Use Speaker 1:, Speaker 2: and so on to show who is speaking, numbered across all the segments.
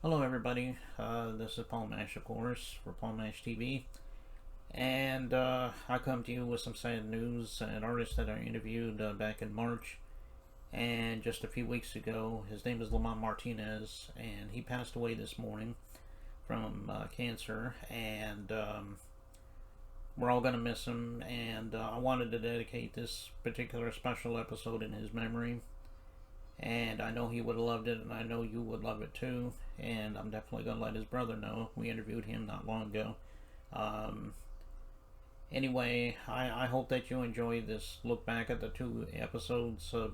Speaker 1: Hello, everybody. This is Paul Mash, of course, for Paul Mash TV. And I come to you with some sad news. An artist that I interviewed back in March and just a few weeks ago. His name is Lamont Martinez, and he passed away this morning from cancer. And we're all going to miss him. And I wanted to dedicate this particular special episode in his memory. And I know he would have loved it, and I know you would love it too. And I'm definitely going to let his brother know. We interviewed him not long ago. Um, anyway, I hope that you enjoy this look back at the two episodes of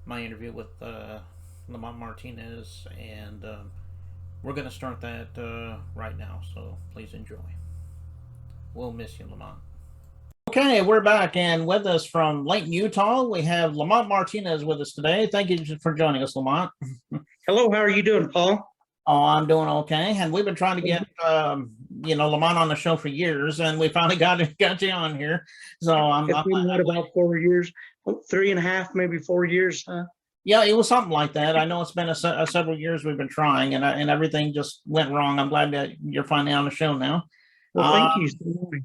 Speaker 1: my interview with Lamont Martinez. And we're going to start that right now, so please enjoy. We'll miss you, Lamont. Okay, we're back, and with us from Layton, Utah, we have Lamont Martinez with us today. Thank you for joining us, Lamont.
Speaker 2: Hello, how are you doing, Paul?
Speaker 1: Oh, I'm doing okay, and we've been trying to get Lamont on the show for years, and we finally got you on here. So
Speaker 2: It's been what, about 4 years, 3.5, maybe 4 years, huh?
Speaker 1: Yeah, it was something like that. I know it's been several years we've been trying, and everything just went wrong. I'm glad that you're finally on the show now.
Speaker 2: Well, thank you.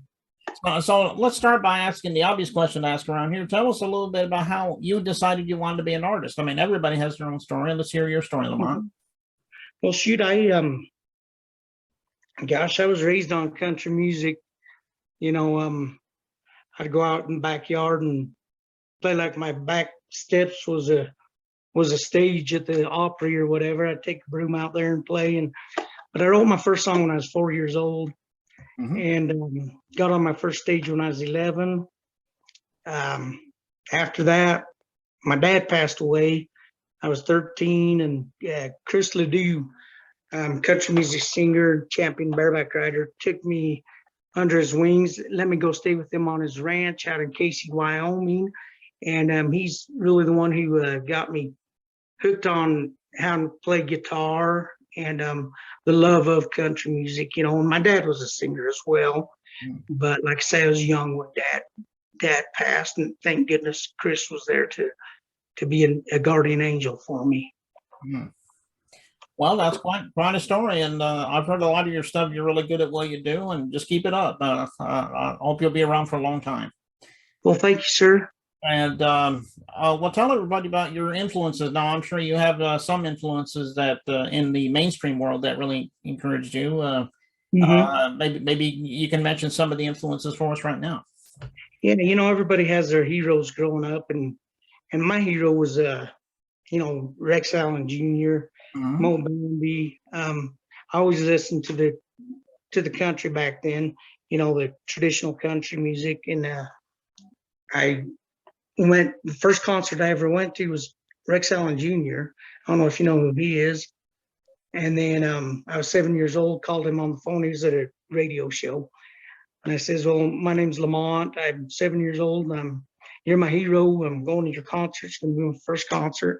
Speaker 1: So let's start by asking the obvious question to ask around here. Tell us a little bit about how you decided you wanted to be an artist. I mean, everybody has their own story. Let's hear your story, Lamont.
Speaker 2: Well, shoot, gosh, I was raised on country music. I'd go out in the backyard and play like my back steps was a stage at the Opry or whatever. I'd take a broom out there and play. But I wrote my first song when I was 4 years old. And got on my first stage when I was 11. After that, my dad passed away. I was 13, and Chris Ledoux, country music singer, champion bareback rider, took me under his wings, let me go stay with him on his ranch out in Casey, Wyoming. And he's really the one who got me hooked on how to play guitar and the love of country music. And my dad was a singer as well. But like I say, I was young when dad passed, and thank goodness Chris was there to be a guardian angel for me.
Speaker 1: Well, that's quite a story, and I've heard a lot of your stuff. You're really good at what you do, and just keep it up. I hope you'll be around for a long time.
Speaker 2: Well, thank you, sir.
Speaker 1: And well, tell everybody about your influences. Now, I'm sure you have some influences that in the mainstream world that really encouraged you. Maybe you can mention some of the influences for us right now.
Speaker 2: Yeah, everybody has their heroes growing up, and my hero was Rex Allen Jr., Mo Bambi. I always listened to the country back then, the traditional country music, and the first concert I ever went to was Rex Allen Jr. I don't know if you know who he is. And then I was 7 years old, called him on the phone. He was at a radio show. And I says, well, my name's Lamont. I'm 7 years old. You're my hero. I'm going to your concert. It's going to be my first concert.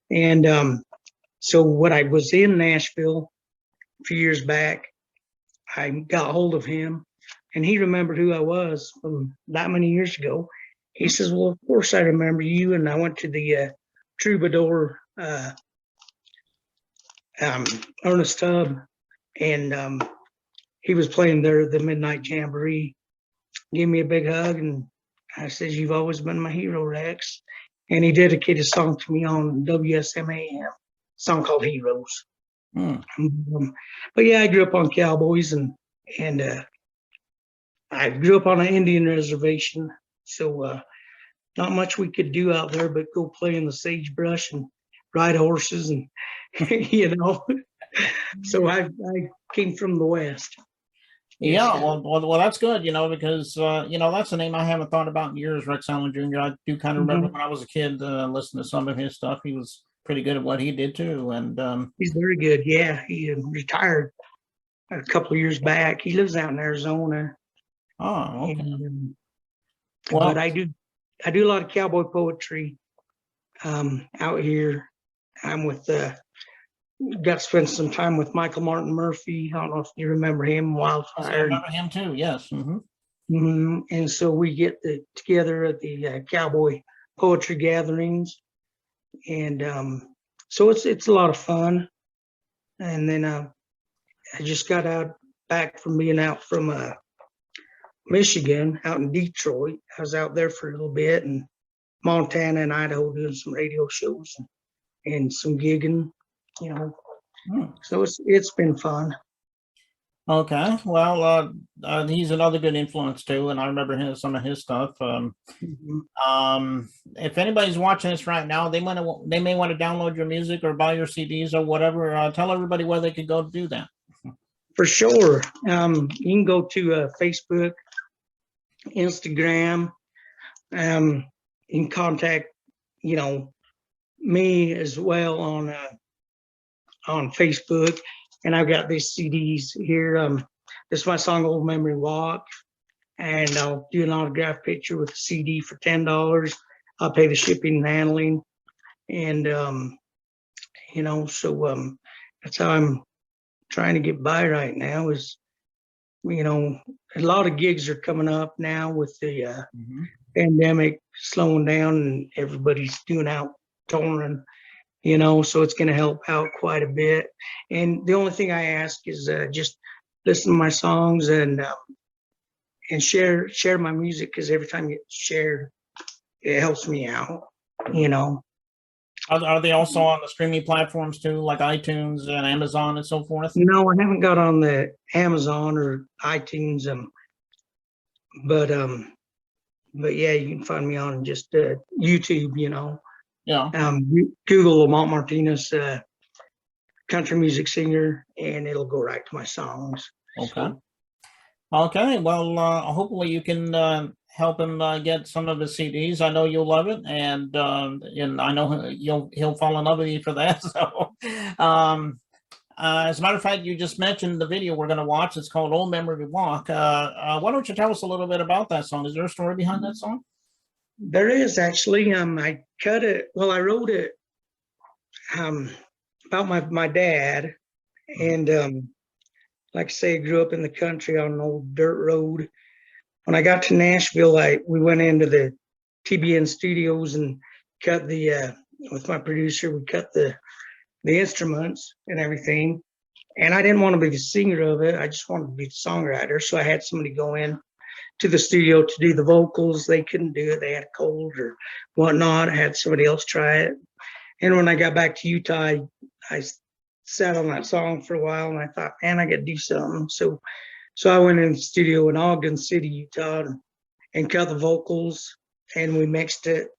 Speaker 2: And so when I was in Nashville a few years back, I got hold of him, and he remembered who I was from that many years ago. He says, well, of course I remember you. And I went to the Troubadour Ernest Tubb, and he was playing there the Midnight Jamboree. Gave me a big hug, and I says, you've always been my hero, Rex. And he dedicated a song to me on WSMAM, a song called Heroes. But yeah, I grew up on cowboys, and I grew up on an Indian reservation. So not much we could do out there but go play in the sagebrush and ride horses, and So I came from the West.
Speaker 1: Yeah, well, that's good, because that's a name I haven't thought about in years, Rex Allen Jr. I do kind of remember when I was a kid listening to some of his stuff. He was pretty good at what he did too, and
Speaker 2: he's very good. Yeah, he retired a couple of years back. He lives out in Arizona.
Speaker 1: Oh, okay.
Speaker 2: But I do a lot of cowboy poetry out here. I'm with got to spend some time with Michael Martin Murphy. I don't know if you remember him, Wildfire.
Speaker 1: I remember him too, yes.
Speaker 2: And so we get together at the cowboy poetry gatherings. And so it's a lot of fun. And then I just got back from being out from Michigan, out in Detroit. I was out there for a little bit, and Montana and Idaho doing some radio shows and some gigging, you know. So it's been fun.
Speaker 1: Okay, well, he's another good influence too, and I remember some of his stuff. If anybody's watching this right now, they may want to download your music or buy your CDs or whatever. Tell everybody where they could go to do that.
Speaker 2: For sure. You can go to Facebook, Instagram. You can contact, me as well on Facebook. And I've got these CDs here. This is my song, Old Memory Walk. And I'll do an autograph picture with a CD for $10. I'll pay the shipping and handling. And, that's how I'm trying to get by right now is, a lot of gigs are coming up now with the pandemic slowing down and everybody's doing out touring, so it's going to help out quite a bit. And the only thing I ask is just listen to my songs and share my music, because every time you share, it helps me out.
Speaker 1: Are they also on the streaming platforms too, like iTunes and Amazon and so forth?
Speaker 2: No, I haven't got on the Amazon or iTunes, but yeah, you can find me on just YouTube.
Speaker 1: Yeah.
Speaker 2: Google Lamont Martinez, country music singer, and it'll go right to my songs.
Speaker 1: Okay.
Speaker 2: So,
Speaker 1: okay. Well, hopefully you can help him get some of his CDs. I know you'll love it, and I know he'll fall in love with you for that. So, as a matter of fact, you just mentioned the video we're going to watch. It's called "Old Memory Walk." Why don't you tell us a little bit about that song? Is there a story behind that song?
Speaker 2: There is actually. I cut it. Well, I wrote it about my dad, and like I say, I grew up in the country on an old dirt road. When I got to Nashville, we went into the TBN studios and cut with my producer, we cut the instruments and everything. And I didn't want to be the singer of it. I just wanted to be the songwriter. So I had somebody go in to the studio to do the vocals. They couldn't do it. They had a cold or whatnot. I had somebody else try it. And when I got back to Utah, I sat on that song for a while, and I thought, man, I got to do something. So I went in the studio in Ogden City, Utah, and cut the vocals, and we mixed it,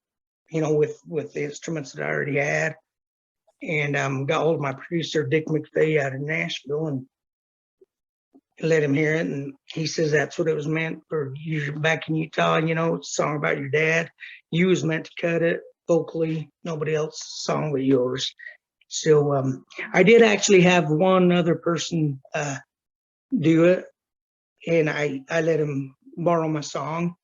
Speaker 2: with the instruments that I already had, and got hold of my producer, Dick McVeigh, out of Nashville, and let him hear it. And he says that's what it was meant for. You're back in Utah, it's a song about your dad. You was meant to cut it vocally, nobody else's song but yours. So I did actually have one other person do it, and I let him borrow my song.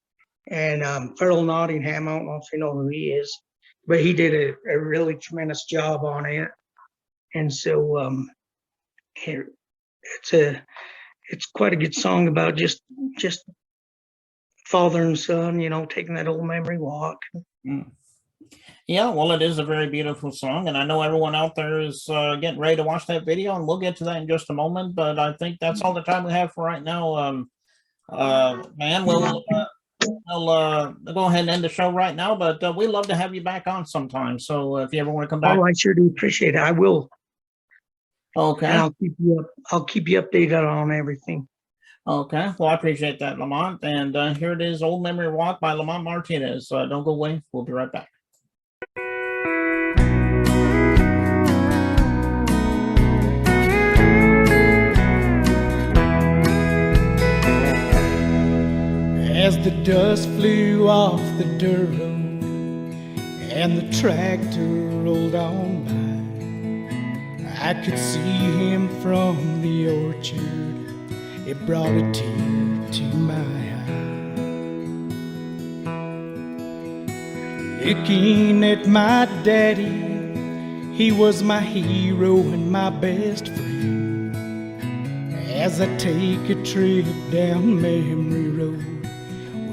Speaker 2: And Farrell Nottingham, I don't know if you know who he is, but he did a really tremendous job on it. And so it's quite a good song about just father and son, taking that old memory walk.
Speaker 1: Yeah, well, it is a very beautiful song, and I know everyone out there is getting ready to watch that video, and we'll get to that in just a moment. But I think that's all the time we have for right now. Man, we'll go ahead and end the show right now, but we'd love to have you back on sometime. So if you ever want to come back.
Speaker 2: Oh, I sure do appreciate it. I will.
Speaker 1: Okay.
Speaker 2: And I'll keep you updated on everything.
Speaker 1: Okay. Well, I appreciate that, Lamont. And here it is, Old Memory Walk by Lamont Martinez. Don't go away. We'll be right back.
Speaker 3: As the dust flew off the dirt road and the tractor rolled on by, I could see him from the orchard. It brought a tear to my eye. Looking at my daddy, he was my hero and my best friend. As I take a trip down memory road,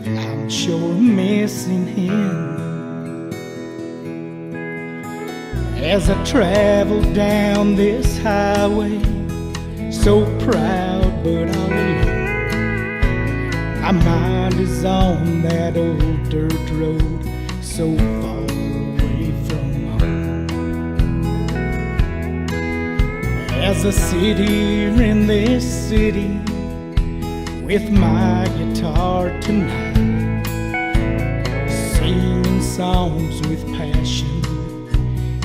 Speaker 3: I'm sure missing him. as I travel down this highway, so proud but all alone. My mind is on that old dirt road, so far away from home. As I sit here in this city with my guitar tonight, singing songs with passion,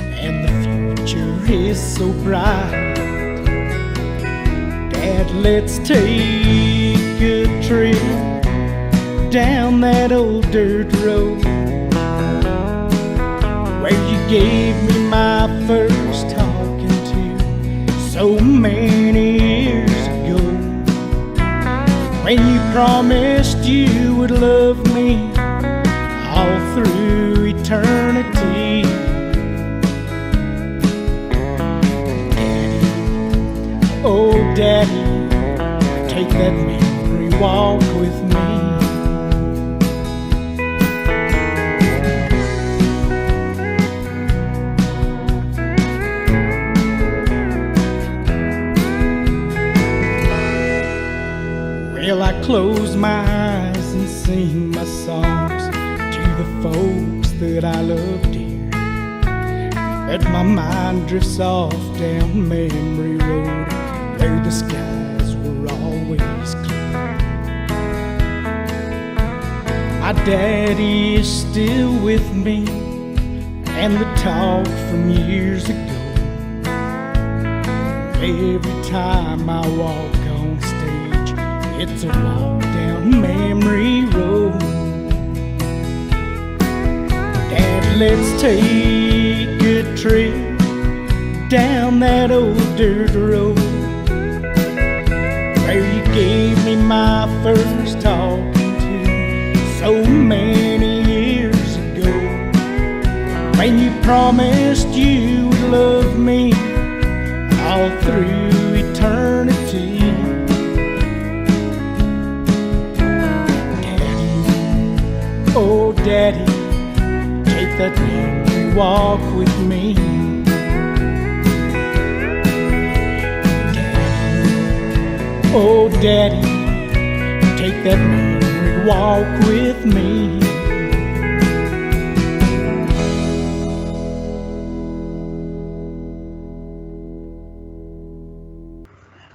Speaker 3: and the future is so bright. Dad, let's take a trip down that old dirt road where you gave me my first talking to so many years ago, when you promised you would love me all through eternity. Daddy, oh Daddy, take that memory walk with me. Well, I close my eyes and sing my songs to the folks that I love dear, but my mind drifts off down memory road where the skies were always clear. My daddy is still with me, and the talk from years ago, every time I walk on stage, it's a walk down memory road. Dad, let's take a trip down that old dirt road where you gave me my first talking to so many years ago, when you promised you would love me all through eternity. Oh, Daddy, take that memory walk with me. Daddy, oh, Daddy, take that memory walk with me.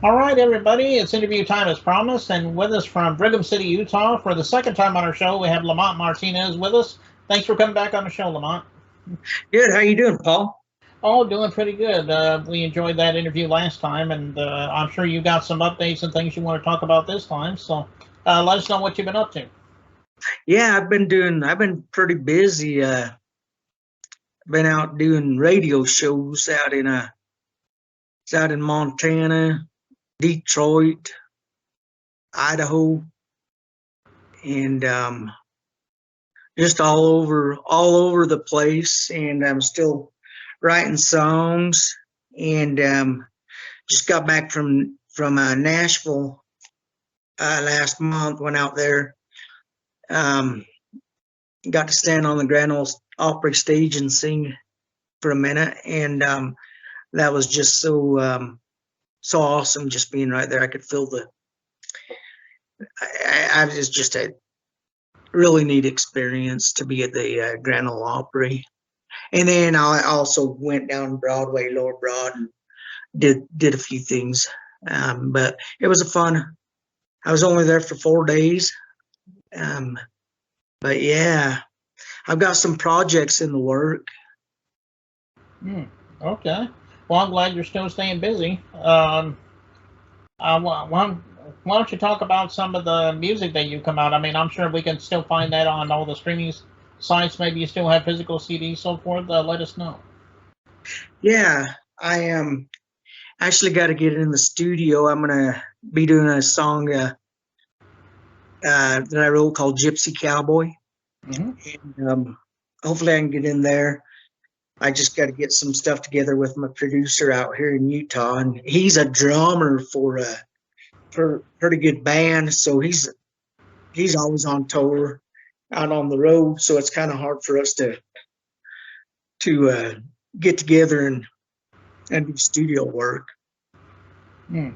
Speaker 1: All right, everybody, it's interview time as promised, and with us from Brigham City, Utah, for the second time on our show, we have Lamont Martinez with us. Thanks for coming back on the show, Lamont.
Speaker 2: Good. How you doing, Paul?
Speaker 1: Oh, doing pretty good. We enjoyed that interview last time, and I'm sure you got some updates and things you want to talk about this time. So let us know what you've been up to.
Speaker 2: Yeah, I've been pretty busy. Been out doing radio shows out in Montana, Detroit, Idaho, and just all over the place. And I'm still writing songs, and just got back from Nashville last month. Went out there, got to stand on the Grand Ole Opry stage and sing for a minute, and that was just so awesome, just being right there. I could feel I was just a really neat experience to be at the Grand Ole Opry. And then I also went down Broadway, Lower Broad, and did a few things. But it was fun. I was only there for 4 days. But yeah, I've got some projects in the work.
Speaker 1: Okay. Well, I'm glad you're still staying busy. Why don't you talk about some of the music that you come out? I mean, I'm sure we can still find that on all the streaming sites. Maybe you still have physical CDs, so forth. Let us know.
Speaker 2: Yeah, I actually got to get in the studio. I'm gonna be doing a song that I wrote called Gypsy Cowboy.
Speaker 1: Mm-hmm.
Speaker 2: And hopefully I can get in there. I just got to get some stuff together with my producer out here in Utah, and he's a drummer for a pretty good band, so he's always on tour, out on the road. So it's kind of hard for us to get together and do studio work.
Speaker 1: Hmm.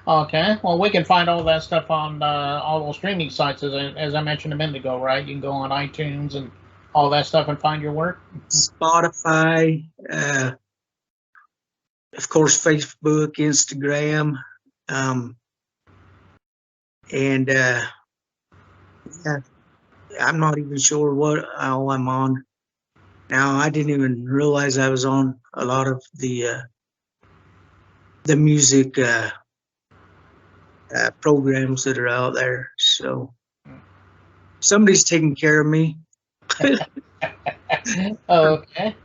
Speaker 1: Okay. Well, we can find all that stuff on all those streaming sites, as I mentioned a minute ago, right? You can go on iTunes and all that stuff and find your work.
Speaker 2: Spotify, of course, Facebook, Instagram, and yeah, I'm not even sure what all I'm on now. I didn't even realize I was on a lot of the music programs that are out there. So somebody's taking care of me.
Speaker 1: Okay.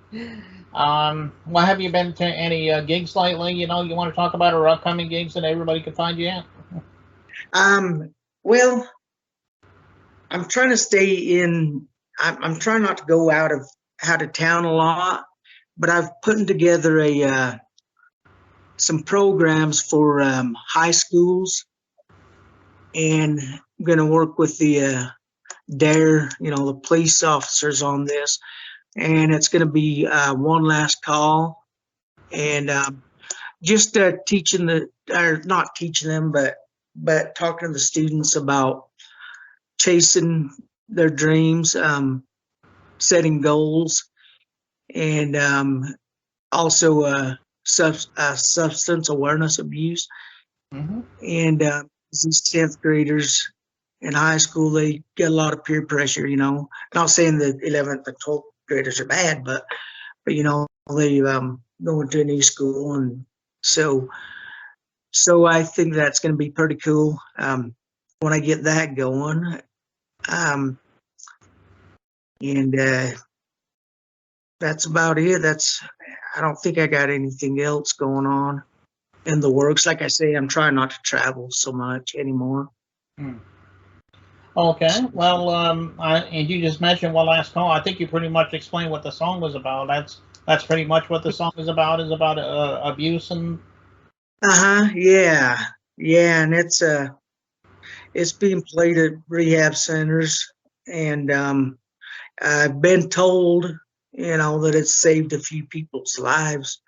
Speaker 1: Well, have you been to any gigs lately? You want to talk about, or upcoming gigs that everybody can find you at?
Speaker 2: Well, I'm trying to stay in. I'm trying not to go out of town a lot, but I've putting together some programs for high schools, and I'm going to work with the DARE, the police officers on this, and it's going to be one last call, and just teaching or not teaching them, but talking to the students about chasing their dreams, setting goals, and also substance awareness abuse.
Speaker 1: Mm-hmm.
Speaker 2: And these 10th graders in high school, they get a lot of peer pressure, not saying that 11th and 12th graders are bad, but they go into a new school. And so I think that's going to be pretty cool when I get that going. And that's about it. I don't think I got anything else going on in the works. Like I say, I'm trying not to travel so much anymore.
Speaker 1: Okay. Well, and you just mentioned one last call. I think you pretty much explained what the song was about. That's pretty much what the song is about. Is about abuse and.
Speaker 2: Yeah. And it's being played at rehab centers, and I've been told, that it's saved a few people's lives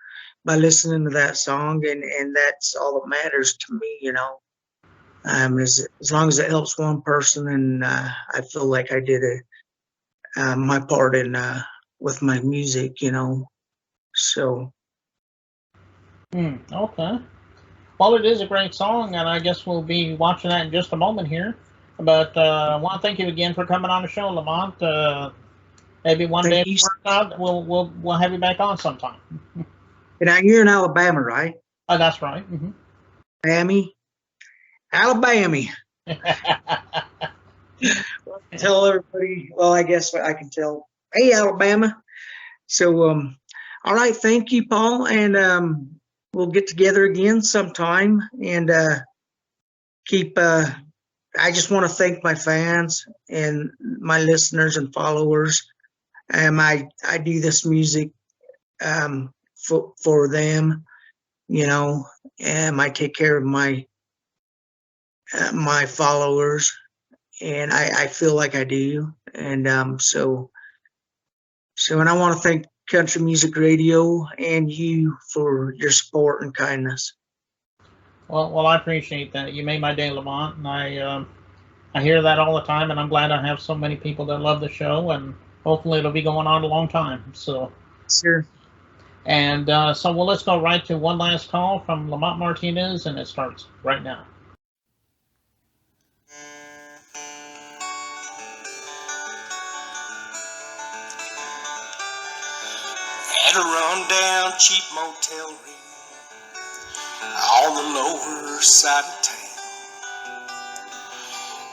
Speaker 2: by listening to that song, and that's all that matters to me, as long as it helps one person, and I feel like I did my part in with my music, so.
Speaker 1: Okay. Well, it is a great song, and I guess we'll be watching that in just a moment here. But I want to thank you again for coming on the show, Lamont. Maybe one day if it works out, we'll have you back on sometime.
Speaker 2: And you're in Alabama, right?
Speaker 1: Oh, that's right. Mm-hmm.
Speaker 2: Alabama. Tell everybody. Well, I guess I can tell. Hey, Alabama. So, all right. Thank you, Paul, and we'll get together again sometime. And keep. I just want to thank my fans and my listeners and followers. I do this music for them, and I take care of my followers, and I feel like I do. And so and I want to thank Country Music Radio and you for your support and kindness.
Speaker 1: Well, I appreciate that. You made my day, Lamont, and I hear that all the time, and I'm glad I have so many people that love the show, and hopefully it'll be going on a long time. So.
Speaker 2: Sure.
Speaker 1: And so, let's go right to one last call from Lamont Martinez, and it starts right now.
Speaker 4: At a rundown cheap motel room on the lower side of town,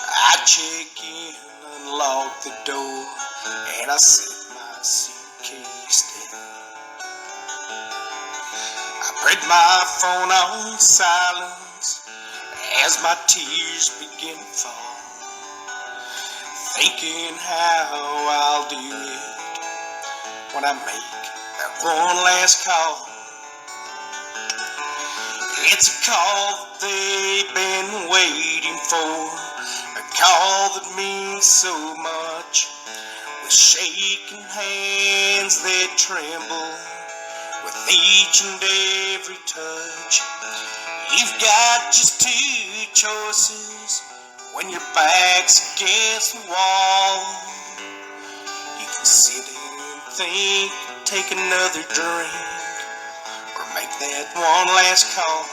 Speaker 4: I check in, unlock the door, and I set my suitcase down. I put my phone on silence as my tears begin to fall, thinking how I'll do it when I make that one last call. It's a call that they've been waiting for, a call that means so much with shaking hands that tremble with each and every touch. You've got just two choices when your back's against the wall. You can sit and think, take another drink, or make that one last call.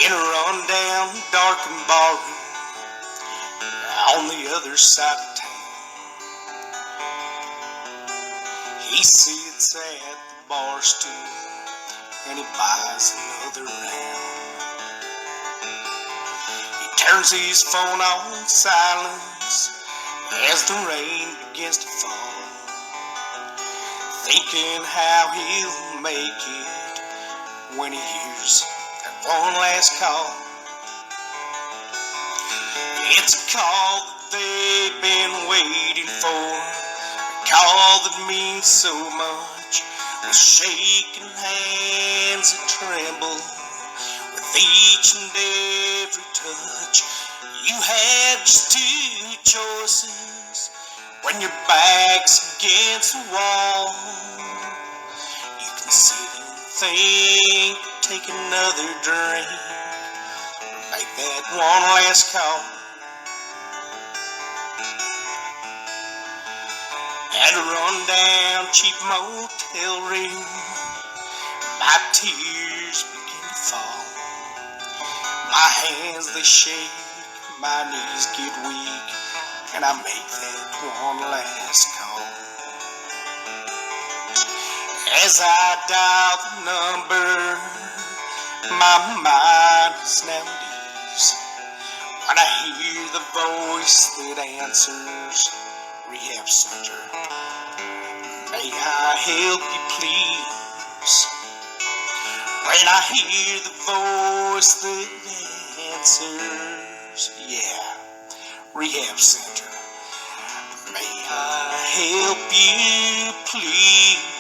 Speaker 4: In a rundown, darkened barroom on the other side of town, he sits at the bar stool and he buys another round. He turns his phone on silence as the rain begins to fall, thinking how he'll make it when he hears that one last call. It's a call that they've been waiting for, a call that means so much, with shaking hands that tremble with each and every touch. You have just two choices when your back's against the wall. You can sit and think, take another drink, make that one last call. At a rundown cheap motel room, my tears begin to fall. My hands they shake, my knees get weak, and I make that one last call. As I dial the number, my mind is now at ease. When I hear the voice that answers, Rehab Center, may I help you please? When I hear the voice that answers, yeah, Rehab Center, may I help you please?